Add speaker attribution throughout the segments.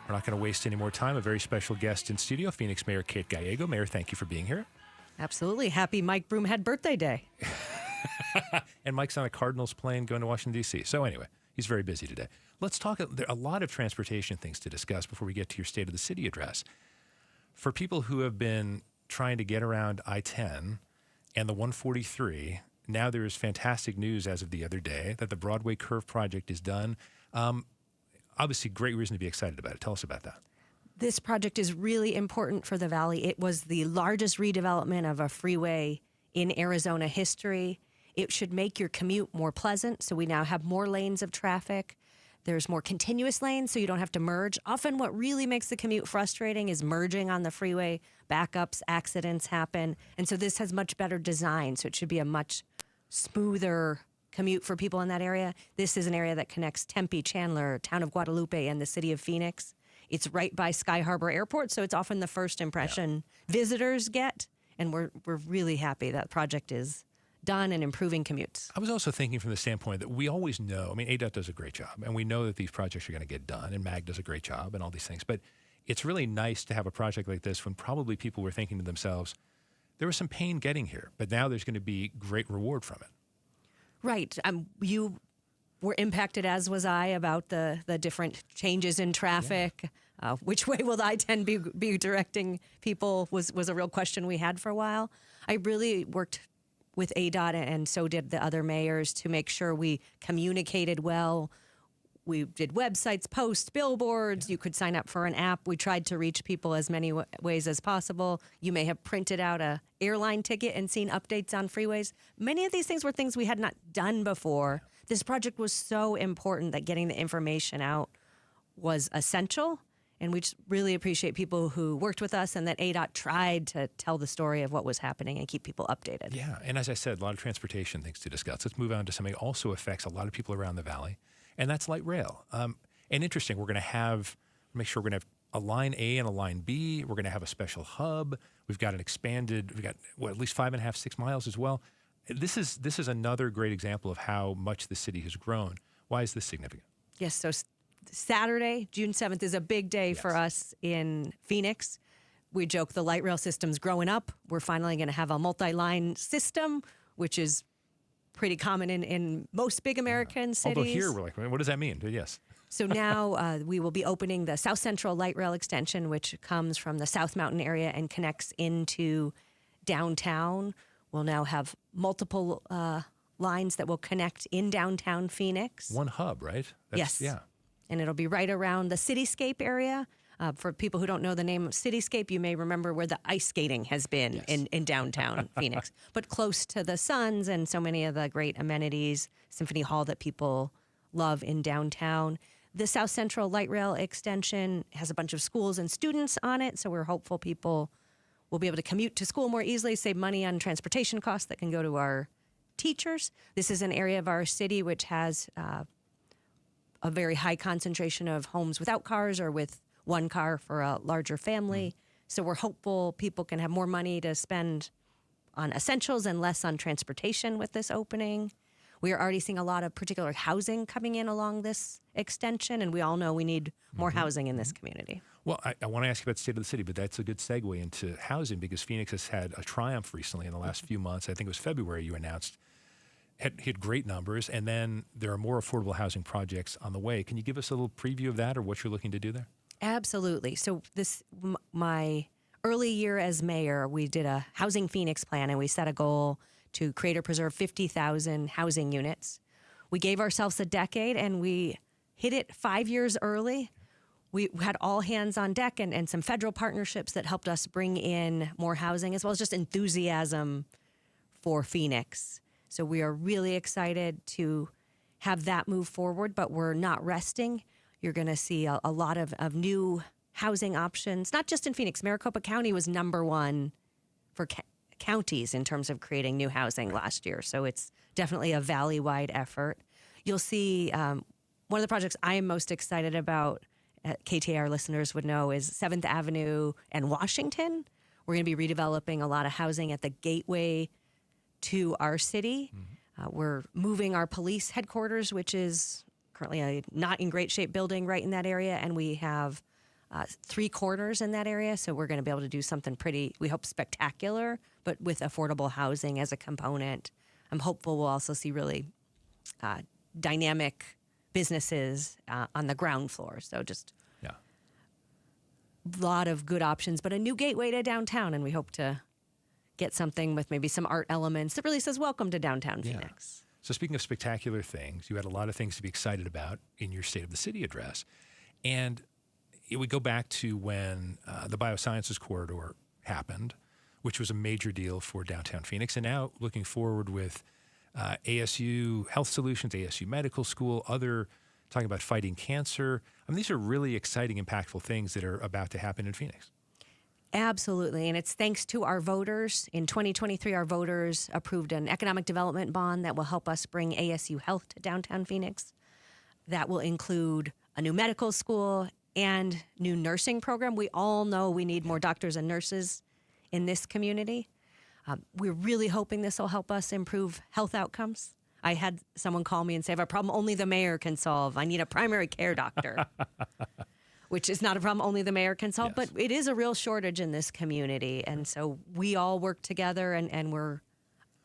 Speaker 1: We're not going to waste any more time. A very special guest in studio, Phoenix Mayor Kate Gallego. Mayor, thank you for being here.
Speaker 2: Absolutely. Happy Mike Broomhead birthday day.
Speaker 1: And Mike's on a Cardinals plane going to Washington, D.C. So anyway, he's very busy today. Let's talk. There are a lot of transportation things to discuss before we get to your State of the City address. For people who have been trying to get around I-10 and the 143, now there is fantastic news as of the other day that the Broadway Curve project is done. Obviously, great reason to be excited about it. Tell us about that.
Speaker 2: This project is really important for the Valley. It was the largest redevelopment of a freeway in Arizona history. It should make your commute more pleasant, so we now have more lanes of traffic. There's more continuous lanes, so you don't have to merge. Often what really makes the commute frustrating is merging on the freeway. Backups, accidents happen. And so this has much better design, so it should be a much smoother commute for people in that area. This is an area that connects Tempe, Chandler, town of Guadalupe, and the city of Phoenix. It's right by Sky Harbor Airport, so it's often the first impression visitors get. And we're really happy that project is done and improving commutes.
Speaker 1: I was also thinking from the standpoint that we always know, I mean, ADOT does a great job, and we know that these projects are going to get done, and MAG does a great job, and all these things. But it's really nice to have a project like this when probably people were thinking to themselves, there was some pain getting here, but now there's going to be great reward from it.
Speaker 2: Right. You were impacted, as was I, about the different changes in traffic. Yeah. Which way will the I-10 be directing people was a real question we had for a while. I really worked with ADOT, and so did the other mayors, to make sure we communicated well. We did websites, posts, billboards. Yeah. You could sign up for an app. We tried to reach people as many ways as possible. You may have printed out a airline ticket and seen updates on freeways. Many of these things were things we had not done before. Yeah. This project was so important that getting the information out was essential. And we just really appreciate people who worked with us, and that ADOT tried to tell the story of what was happening and keep people updated.
Speaker 1: Yeah, and as I said, a lot of transportation things to discuss. Let's move on to something that also affects a lot of people around the Valley, and that's light rail. And interesting, we're going to make sure we're going to have a line A and a line B. We're going to have a special hub. We've got at least 5.5, 6 miles as well. This is another great example of how much the city has grown. Why is this significant?
Speaker 2: Yes, so Saturday, June 7th, is a big day for us in Phoenix. We joke the light rail system's growing up. We're finally going to have a multi-line system, which is pretty common in most big American cities.
Speaker 1: Although here we're like, what does that mean? Yes.
Speaker 2: So now we will be opening the South Central Light Rail extension, which comes from the South Mountain area and connects into downtown. We'll now have multiple lines that will connect in downtown Phoenix.
Speaker 1: One hub, right?
Speaker 2: Yes.
Speaker 1: Yeah.
Speaker 2: And it'll be right around the Cityscape area. For people who don't know the name of Cityscape, you may remember where the ice skating has been in downtown Phoenix, but close to the Suns and so many of the great amenities, Symphony Hall that people love in downtown. The South Central Light Rail extension has a bunch of schools and students on it, so we're hopeful people will be able to commute to school more easily, save money on transportation costs that can go to our teachers. This is an area of our city which has a very high concentration of homes without cars or with one car for a larger family. So we're hopeful people can have more money to spend on essentials and less on transportation with this opening. We are already seeing a lot of particular housing coming in along this extension, and we all know we need more housing in this community.
Speaker 1: Well, I want to ask you about the state of the city, but that's a good segue into housing, because Phoenix has had a triumph recently in the last few months. I think it was February you announced had hit great numbers, and then there are more affordable housing projects on the way. Can you give us a little preview of that or what you're looking to do there?
Speaker 2: Absolutely. So my early year as mayor, we did a Housing Phoenix plan, and we set a goal to create or preserve 50,000 housing units. We gave ourselves a decade, and we hit it 5 years early. We had all hands on deck and some federal partnerships that helped us bring in more housing, as well as just enthusiasm for Phoenix. So we are really excited to have that move forward, but we're not resting. You're going to see a lot of new housing options, not just in Phoenix. Maricopa County was number one for counties in terms of creating new housing last year. So it's definitely a valley-wide effort. You'll see one of the projects I am most excited about, KTAR listeners would know, is 7th Avenue and Washington. We're going to be redeveloping a lot of housing at the gateway to our city. We're moving our police headquarters, which is currently a not in great shape building right in that area, and we have 3 corners in that area. So we're going to be able to do something pretty, we hope, spectacular, but with affordable housing as a component. I'm hopeful we'll also see really dynamic businesses on the ground floor. So just a lot of good options, but a new gateway to downtown. And we hope to get something with maybe some art elements that really says, welcome to downtown Phoenix.
Speaker 1: So speaking of spectacular things, you had a lot of things to be excited about in your State of the City address. And we go back to when the Biosciences Corridor happened, which was a major deal for downtown Phoenix. And now looking forward with ASU Health Solutions, ASU Medical School, talking about fighting cancer. I mean, these are really exciting, impactful things that are about to happen in Phoenix.
Speaker 2: Absolutely. And it's thanks to our voters. In 2023, our voters approved an economic development bond that will help us bring ASU Health to downtown Phoenix. That will include a new medical school and new nursing program. We all know we need more doctors and nurses in this community. We're really hoping this will help us improve health outcomes. I had someone call me and say, I have a problem only the mayor can solve. I need a primary care doctor, which is not a problem only the mayor can solve, but it is a real shortage in this community. And so we all work together and we're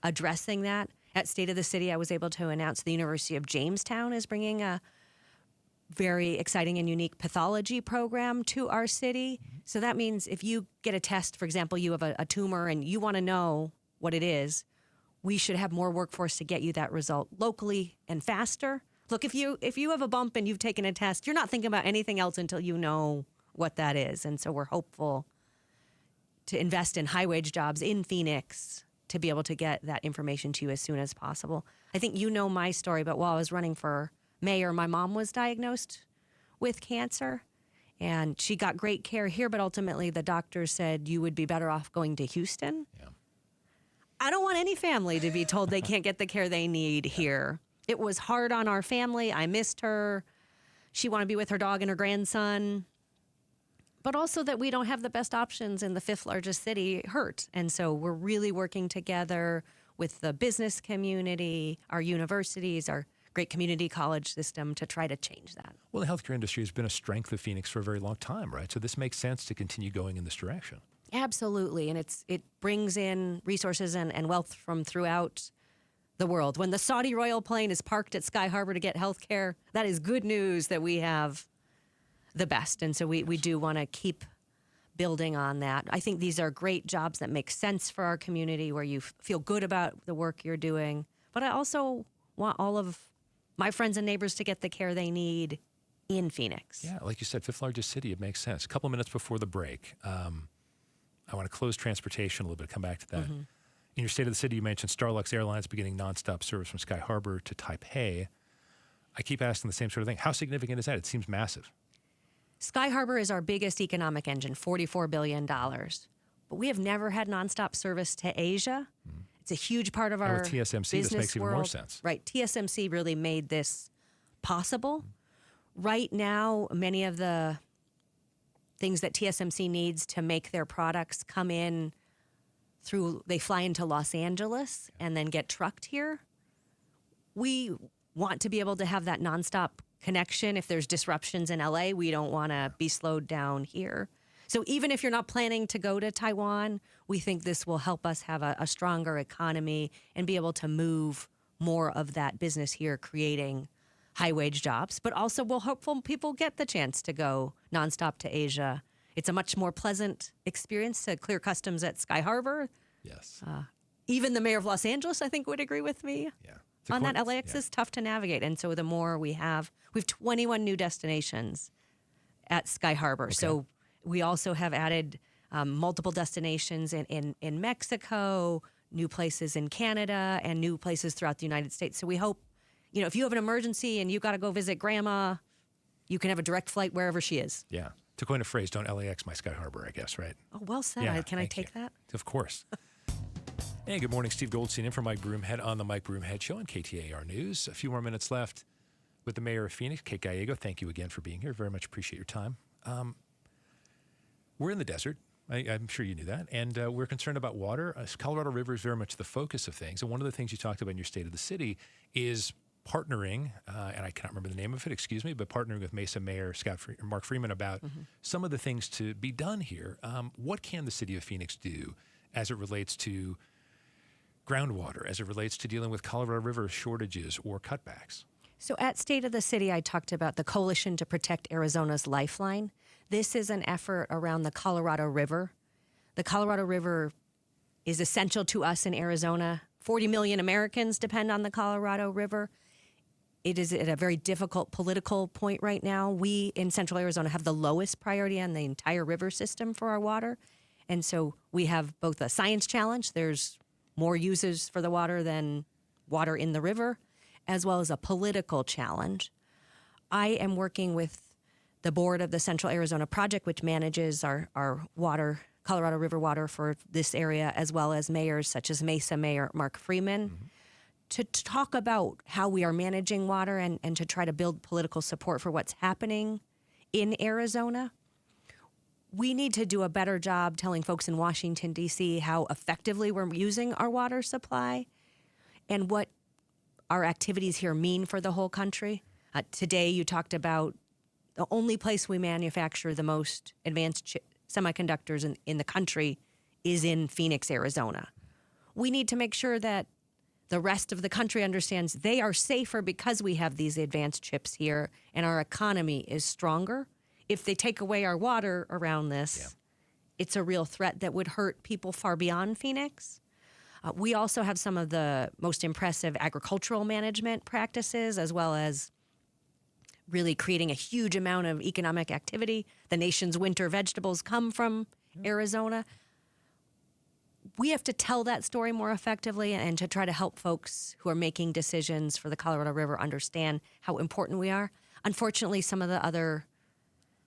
Speaker 2: addressing that. At State of the City, I was able to announce the University of Jamestown is bringing a very exciting and unique pathology program to our city. So that means if you get a test, for example, you have a tumor and you want to know what it is, we should have more workforce to get you that result locally and faster. Look, if you have a bump and you've taken a test, you're not thinking about anything else until you know what that is. And so we're hopeful to invest in high-wage jobs in Phoenix to be able to get that information to you as soon as possible. I think you know my story, but while I was running for mayor, my mom was diagnosed with cancer, and she got great care here, but ultimately the doctor said you would be better off going to Houston. Yeah. I don't want any family to be told they can't get the care they need here. It was hard on our family. I missed her. She wanted to be with her dog and her grandson. But also that we don't have the best options in the 5th largest city hurt. And so we're really working together with the business community, our universities, our great community college system to try to change that.
Speaker 1: Well, the healthcare industry has been a strength of Phoenix for a very long time, right? So this makes sense to continue going in this direction.
Speaker 2: Absolutely. And it brings in resources and wealth from throughout the world. When the Saudi royal plane is parked at Sky Harbor to get health care, that is good news that we have the best. And so we do want to keep building on that. I think these are great jobs that make sense for our community where you feel good about the work you're doing. But I also want all of my friends and neighbors to get the care they need in Phoenix.
Speaker 1: Yeah, like you said, 5th largest city, it makes sense. A couple minutes before the break, I want to close transportation a little bit, come back to that. Mm-hmm. In your State of the City, you mentioned Starlux Airlines beginning nonstop service from Sky Harbor to Taipei. I keep asking the same sort of thing. How significant is that? It seems massive.
Speaker 2: Sky Harbor is our biggest economic engine, $44 billion. But we have never had nonstop service to Asia. Mm-hmm. It's a huge part of our
Speaker 1: business world. With TSMC, this makes even more sense.
Speaker 2: Right. TSMC really made this possible. Mm-hmm. Right now, many of the things that TSMC needs to make their products come in they fly into Los Angeles and then get trucked here. We want to be able to have that nonstop connection. If there's disruptions in LA, we don't want to be slowed down here. So even if you're not planning to go to Taiwan, we think this will help us have a stronger economy and be able to move more of that business here, creating high-wage jobs. But also we'll hopeful people get the chance to go nonstop to Asia. It's a much more pleasant experience to clear customs at Sky Harbor.
Speaker 1: Yes.
Speaker 2: Even the mayor of Los Angeles, I think, would agree with me.
Speaker 1: Yeah.
Speaker 2: On that, LAX is tough to navigate. And so the more we have 21 new destinations at Sky Harbor. Okay. So we also have added multiple destinations in Mexico, new places in Canada, and new places throughout the United States. So we hope, if you have an emergency and you got to go visit grandma, you can have a direct flight wherever she is.
Speaker 1: Yeah. To coin a phrase, don't LAX my Sky Harbor, I guess, right?
Speaker 2: Oh, well said.
Speaker 1: Yeah,
Speaker 2: can I take that?
Speaker 1: Of course. Hey, good morning. Steve Goldstein in for Mike Broomhead on the Mike Broomhead Show on KTAR News. A few more minutes left with the mayor of Phoenix, Kate Gallego. Thank you again for being here. Very much appreciate your time. We're in the desert. I'm sure you knew that. And we're concerned about water. Colorado River is very much the focus of things. And one of the things you talked about in your State of the City is partnering, and I cannot remember the name of it, excuse me, but partnering with Mesa Mayor Mark Freeman about some of the things to be done here. What can the city of Phoenix do as it relates to groundwater, as it relates to dealing with Colorado River shortages or cutbacks?
Speaker 2: So at State of the City, I talked about the Coalition to Protect Arizona's Lifeline. This is an effort around the Colorado River. The Colorado River is essential to us in Arizona. 40 million Americans depend on the Colorado River. It is at a very difficult political point right now. We in Central Arizona have the lowest priority on the entire river system for our water. And so we have both a science challenge, there's more uses for the water than water in the river, as well as a political challenge. I am working with the board of the Central Arizona Project, which manages our water, Colorado River water for this area, as well as mayors such as Mesa Mayor Mark Freeman, to talk about how we are managing water and to try to build political support for what's happening in Arizona. We need to do a better job telling folks in Washington, D.C. how effectively we're using our water supply and what our activities here mean for the whole country. Today, you talked about the only place we manufacture the most advanced semiconductors in the country is in Phoenix, Arizona. We need to make sure that the rest of the country understands they are safer because we have these advanced chips here and our economy is stronger. If they take away our water around this, it's a real threat that would hurt people far beyond Phoenix. We also have some of the most impressive agricultural management practices, as well as really creating a huge amount of economic activity. The nation's winter vegetables come from Arizona. We have to tell that story more effectively and to try to help folks who are making decisions for the Colorado River understand how important we are. Unfortunately, some of the other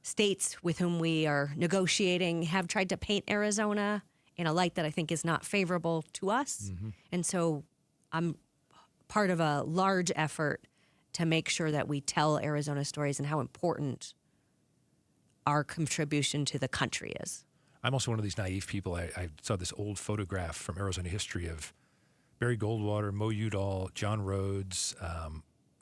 Speaker 2: states with whom we are negotiating have tried to paint Arizona in a light that I think is not favorable to us. And so I'm part of a large effort to make sure that we tell Arizona stories and how important our contribution to the country is.
Speaker 1: I'm also one of these naive people. I saw this old photograph from Arizona history of Barry Goldwater, Mo Udall, John Rhodes,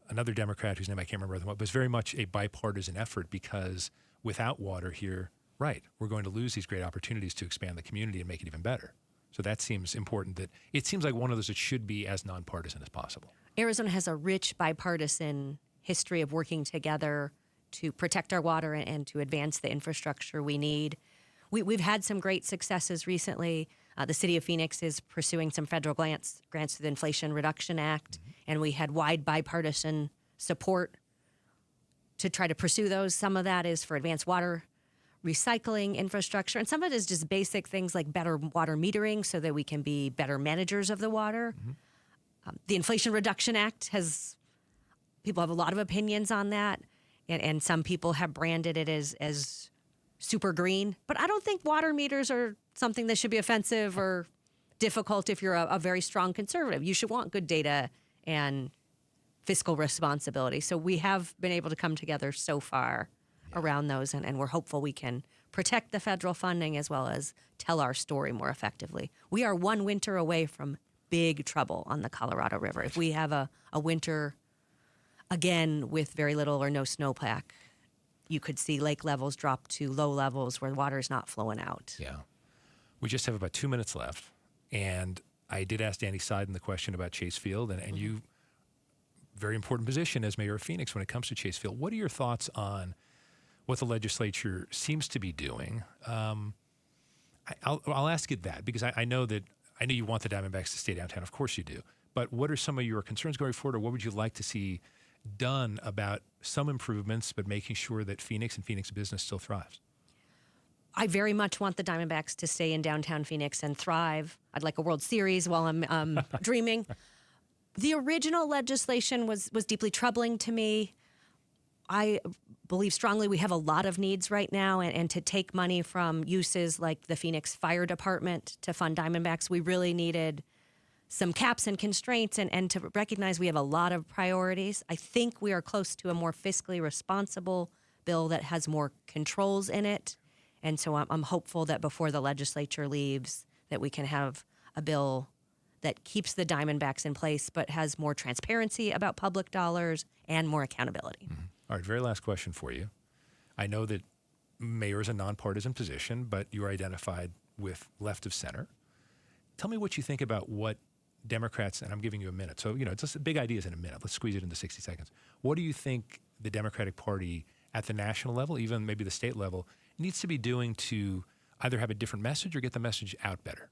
Speaker 1: another Democrat whose name I can't remember, but it was very much a bipartisan effort because without water here, we're going to lose these great opportunities to expand the community and make it even better. So that seems important. That it seems like one of those that should be as nonpartisan as possible.
Speaker 2: Arizona has a rich bipartisan history of working together to protect our water and to advance the infrastructure we need. We've had some great successes recently. The city of Phoenix is pursuing some federal grants through the Inflation Reduction Act, and we had wide bipartisan support to try to pursue those. Some of that is for advanced water recycling infrastructure, and some of it is just basic things like better water metering so that we can be better managers of the water. The Inflation Reduction Act people have a lot of opinions on that, and some people have branded it as super green. But I don't think water meters are something that should be offensive or difficult if you're a very strong conservative. You should want good data and fiscal responsibility. So we have been able to come together so far around those, and we're hopeful we can protect the federal funding as well as tell our story more effectively. We are one winter away from big trouble on the Colorado River. If we have a winter, again, with very little or no snowpack, you could see lake levels drop to low levels where water is not flowing out.
Speaker 1: Yeah. We just have about 2 minutes left, and I did ask Danny Seiden the question about Chase Field, and you, very important position as mayor of Phoenix when it comes to Chase Field. What are your thoughts on what the legislature seems to be doing? I'll ask you that because I know you want the Diamondbacks to stay downtown. Of course you do. But what are some of your concerns going forward, or what would you like to see done about some improvements, but making sure that Phoenix and Phoenix business still thrives?
Speaker 2: I very much want the Diamondbacks to stay in downtown Phoenix and thrive. I'd like a World Series while I'm dreaming. The original legislation was deeply troubling to me. I believe strongly we have a lot of needs right now, and to take money from uses like the Phoenix Fire Department to fund Diamondbacks, we really needed some caps and constraints and to recognize we have a lot of priorities. I think we are close to a more fiscally responsible bill that has more controls in it. And so I'm hopeful that before the legislature leaves that we can have a bill that keeps the Diamondbacks in place, but has more transparency about public dollars and more accountability.
Speaker 1: Mm-hmm. All right, very last question for you. I know that mayor is a nonpartisan position, but you are identified with left of center. Tell me what you think about what Democrats, and I'm giving you a minute. So, it's just big ideas in a minute. Let's squeeze it into 60 seconds. What do you think the Democratic Party at the national level, even maybe the state level, needs to be doing to either have a different message or get the message out better?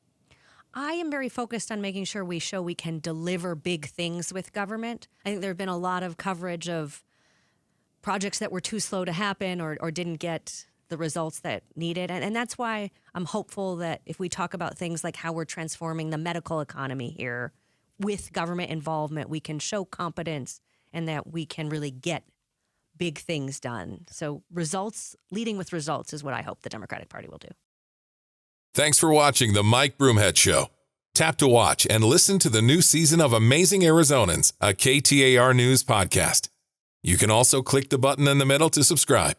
Speaker 2: I am very focused on making sure we show we can deliver big things with government. I think there have been a lot of coverage of projects that were too slow to happen or didn't get the results that needed. And that's why I'm hopeful that if we talk about things like how we're transforming the medical economy here with government involvement, we can show competence and that we can really get big things done. So leading with results is what I hope the Democratic Party will do.
Speaker 3: Thanks for watching the Mike Broomhead Show. Tap to watch and listen to the new season of Amazing Arizonans, a KTAR News podcast. You can also click the button in the middle to subscribe.